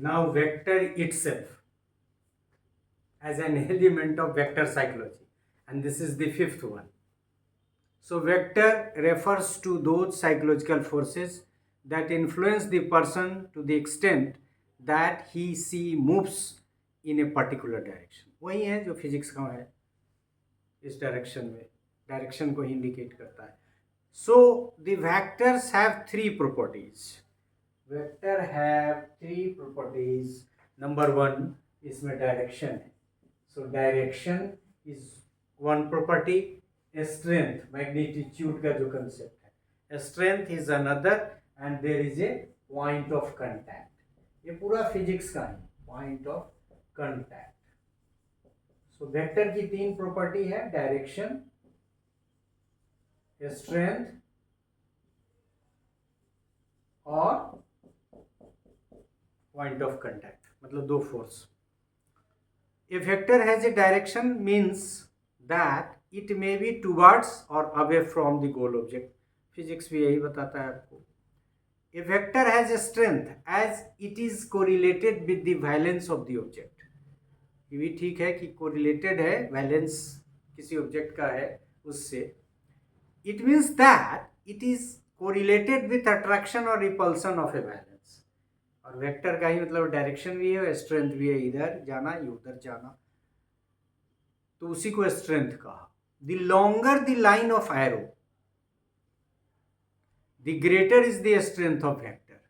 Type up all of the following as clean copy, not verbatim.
Now vector itself as an element of vector psychology, and this is the fifth one. So vector refers to those psychological forces that influence the person to the extent that he moves in a particular direction. वही है जो physics का है, इस direction में direction को indicate करता है. So the vectors have three properties. Vector have three properties. Number one, इसमें डायरेक्शन है. So direction is one property. Strength, magnitude का जो concept है, strength is another, and there is a point of contact. ये पूरा physics का है, point of contact. So vector की तीन प्रॉपर्टी है, डायरेक्शन, स्ट्रेंथ और पॉइंट ऑफ कांटेक्ट, मतलब दो force. A vector has a direction means that it may be towards और away from the goal object. Physics भी यही बताता है आपको. A vector has a strength as it is correlated with the valence of the object. ये भी ठीक है कि कोरिलेटेड है, वैलेंस किसी ऑब्जेक्ट का है उससे. It means that it is correlated with attraction और रिपल्सन ऑफ ए वैलेंस. और वेक्टर का ही मतलब डायरेक्शन भी है, स्ट्रेंथ भी है, इधर जाना या उधर जाना, तो उसी को स्ट्रेंथ कहा. The longer the line of arrow, the greater is the strength of vector.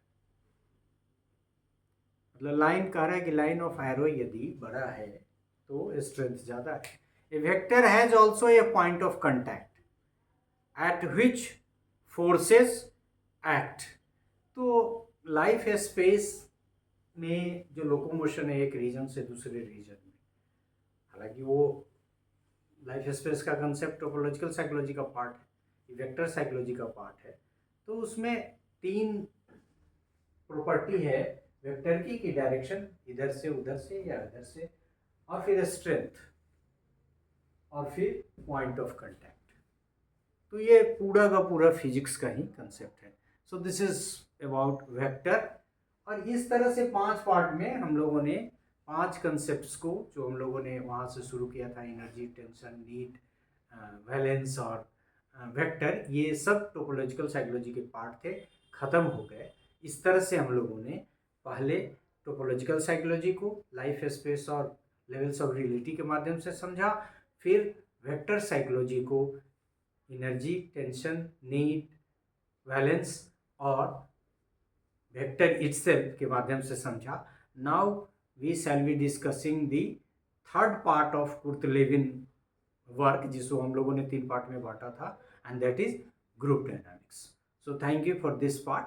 मतलब लाइन कह रहा है कि लाइन ऑफ एरो यदि बड़ा है तो स्ट्रेंथ ज्यादा है. A vector has also a point of contact at which forces act. तो लाइफ स्पेस में जो लोकोमोशन है एक रीजन से दूसरे रीजन में, हालांकि वो लाइफ स्पेस का कंसेप्ट टोपोलॉजिकल साइकोलॉजी का पार्ट है, वेक्टर साइकोलॉजी का पार्ट है. तो उसमें तीन प्रॉपर्टी है वेक्टर की कि डायरेक्शन इधर से उधर से या इधर से, और फिर स्ट्रेंथ, और फिर पॉइंट ऑफ कांटेक्ट. तो ये पूरा का पूरा फिजिक्स का ही कंसेप्ट है. So this is about vector. और इस तरह से 5 पार्ट में हम लोगों ने 5 कंसेप्ट्स को, जो हम लोगों ने वहाँ से शुरू किया था, एनर्जी, टेंशन, नीड, वैलेंस और वेक्टर, ये सब टोपोलॉजिकल साइकोलॉजी के पार्ट थे, ख़त्म हो गए. इस तरह से हम लोगों ने पहले टोपोलॉजिकल साइकोलॉजी को लाइफ स्पेस और लेवल्स ऑफ रियलिटी के माध्यम से समझा, फिर वेक्टर साइकोलॉजी को एनर्जी, टेंशन, नीड, वैलेंस और वेक्टर इटसेल्फ के माध्यम से समझा. Now we shall be discussing the third part of Kurt Lewin work, जिसको हम लोगों ने 3 पार्ट में बांटा था, and that is group dynamics. So thank you for this part.